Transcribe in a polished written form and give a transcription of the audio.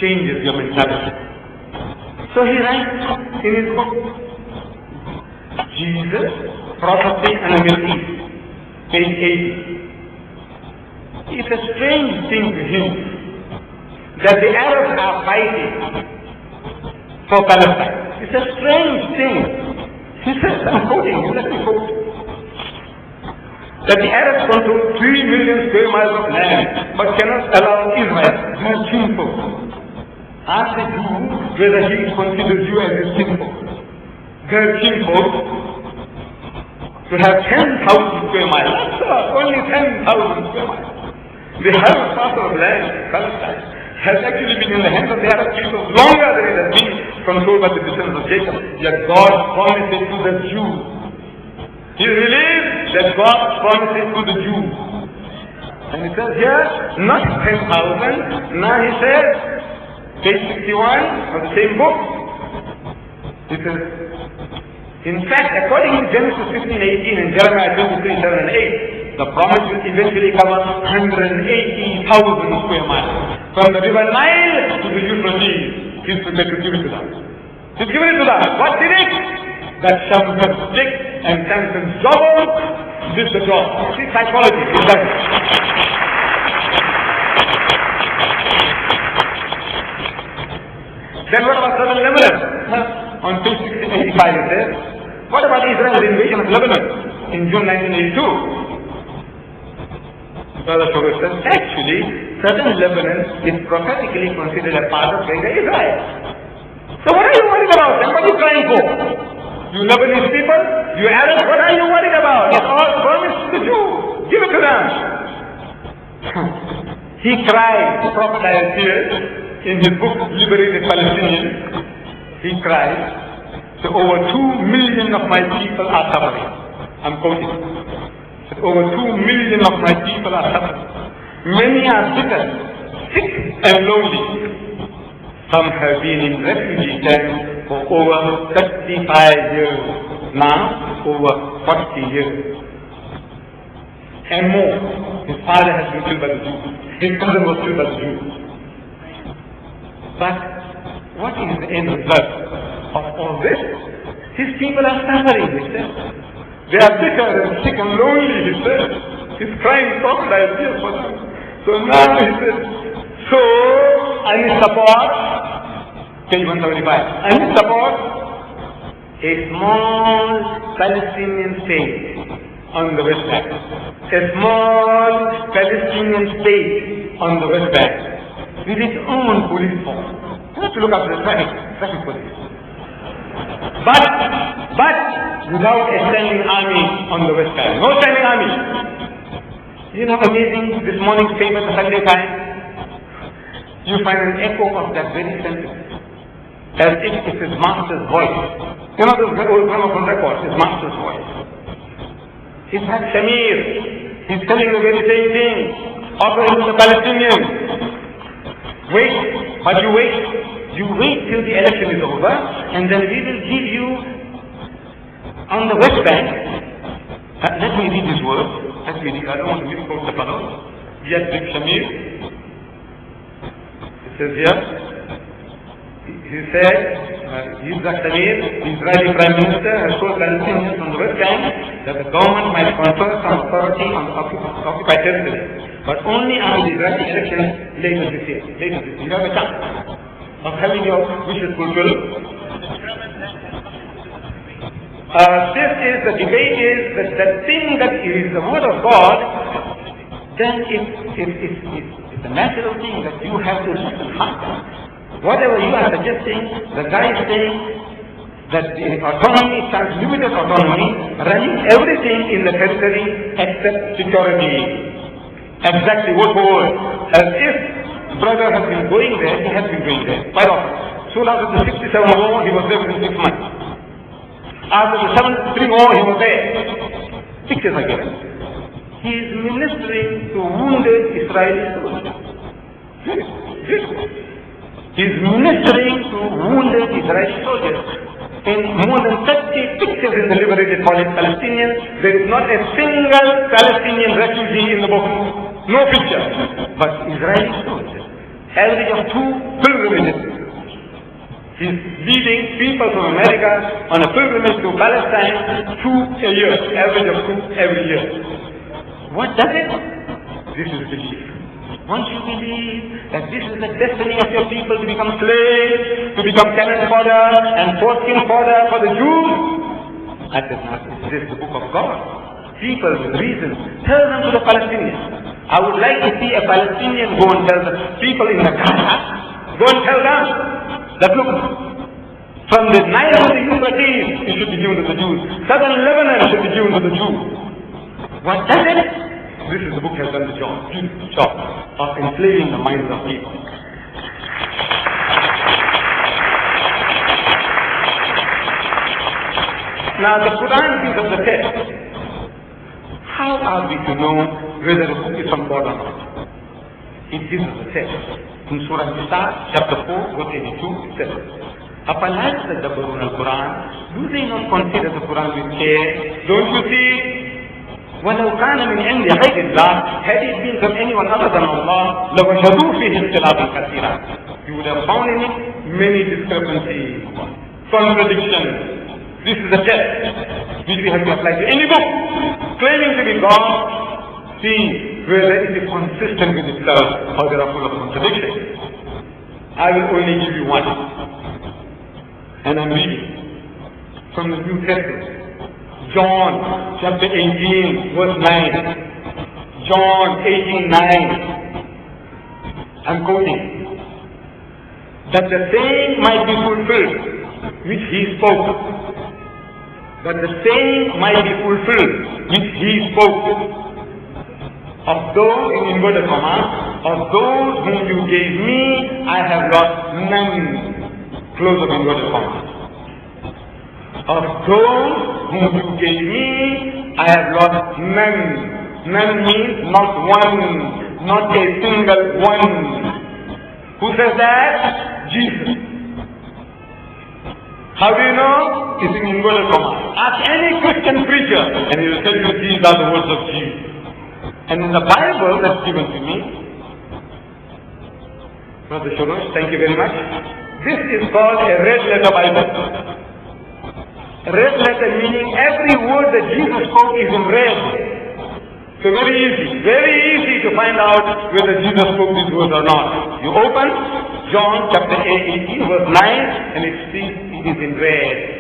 changes your mentality. So he writes in his book, Jesus, Prophecy and the Middle East, page 80. It's a strange thing to him that the Arabs are fighting for Palestine. It's a strange thing. He says, I'm quoting you, let me quote. That the Arabs control 3 million square miles of land, but cannot allow Israel, their sinful. Ask the Jew whether he considers you as a sinful. Their sinful to have 10,000 square miles. That's all, only 10,000 square miles. The whole part of land, Palestine, has actually been in the hands of the Arab people longer than it has been controlled by the descendants of Jacob. Yet God promised it to the Jews. He believes that God promised it to the Jews. And he says here, not 10,000. Now he says, page 61 of the same book, he says, in fact, according to Genesis 15:18 and Jeremiah 23:7 and 8, the promise will eventually cover 180,000 square miles. From the river Nile to the Euphrates, he's prepared to give it to them. He's given it to them. What did it? That Samson's stick and Samson's shovel did the job. See, psychology, it does it. Then what about southern Lebanon? On page 85 it says, what about Israel's invasion of Lebanon in June 1982? Brother Shoghi says, actually, southern Lebanon is prophetically considered a part of Greater Israel. So what are you worried about? Then what are you crying for? You Lebanese people, you Arabs, what are you worried about? It's all promised to the Jews. Give it to them. He cried, crocodile tears, in his book, Liberated Palestinians. He cried, so over 2 million of my people are suffering. I'm quoting. So over 2 million of my people are suffering. Many are bitter, sick and lonely. Some have been in refugee camps for over 35 years. Now, over 40 years. And more. His father has been killed by the Jews. His cousin was killed by the Jews. But what is the end result of all this? His people are suffering, he says. They are bitter and sick and lonely, he says. He's crying crocodile tears for them. So now he says, so I need support. Page 175. I need support a small Palestinian state on the West Bank. A small Palestinian state on the West Bank with its own police force. You have to look after the traffic police. But without a standing army on the West Bank. No standing army. You know, amazing, this morning's paper, the Sunday Times, you find an echo of that very sentence. As if it's his master's voice. You know, this old gramophone record, his master's voice. It's had Shamir. He's telling the very same thing. Offering to the Palestinians. Wait, but you wait. You wait till the election is over, and then we will give you on the West Bank. Let me read his words. Let me read. I don't want to misquote the fellow. Yet Big Shamir. It says here. He said, Yitzhak Shamir, the Israeli Prime Minister, has told Palestinians on the West Bank that the government might confer some authority on occupied territory, but only after the Israeli elections later this year. You have a chance of having your wishes fulfilled. The debate is that the thing that is the word of God, then it's a natural thing that you have to listen hard. Whatever you are suggesting, the guy is saying that the autonomy starts limited autonomy, running everything in the territory except security. Exactly, word for word. As if brother has been going there, he has been going there quite often. Soon after the 67 war, he was there within 6 months. After the 73 war, he was there. Pictures are given. He is ministering to wounded Israeli soldiers. He is ministering to wounded Israeli soldiers. In more than 30 pictures in the liberated Palestinians, there is not a single Palestinian refugee in the book. No picture. But Israeli soldiers average of 2 pilgrimages. He's leading people from America on a pilgrimage to Palestine 2 a year, average of 2 every year. What does it? This is belief. Once you believe that this is the destiny of your people to become slaves, to become cannon fodder and foreskin fodder for the Jews, that does not exist the book of God. People with reason, tell them to the Palestinians. I would like to see a Palestinian go and tell the people in the Gaza, go and tell them that look, from the Nile to the Euphrates, it should be given to the Jews. Southern Lebanon should be given to the Jews. What does it? This is the book has done the job of enslaving the minds of people. Now the Quran gives us the test. How are we to know whether a book is from God or not? It gives us a test. In Surah Nisa, chapter 4, verse 82, it says, أَفَلَا يَتَدَبَّرُونَ الْقُرْآنَ? Do they not consider the Quran with care? Don't you see? وَلَوْ كَانَ مِنْ عِنْدِ غَيْرِ اللَّهِ, had it been from anyone other than Allah, لَوَجَدُوا فِيهِ اخْتِلَافًا كَثِيرًا. You would have found in it many discrepancies, contradictions. This is a test which we have to apply to any book claiming to be God. See whether it is consistent with itself or there are full of contradictions. I will only give you one. And I'm reading from the New Testament. John chapter 18 verse 9. John 18:9. I'm quoting. That the saying might be fulfilled which he spoke. That the saying might be fulfilled which he spoke. Of those, in inverted commas, of those whom you gave me, I have lost none. Close of inverted commas. Of those whom you gave me, I have lost none. None means not one, not a single one. Who says that? Jesus. How do you know? It's in inverted commas. Ask any Christian preacher and he will tell you these are the words of Jesus. And in the Bible that's given to me, Brother Shorosh, thank you very much. This is called a red letter Bible. A red letter meaning every word that Jesus spoke is in red. So very easy to find out whether Jesus spoke these words or not. You open John chapter 18 verse 9 and it is in red.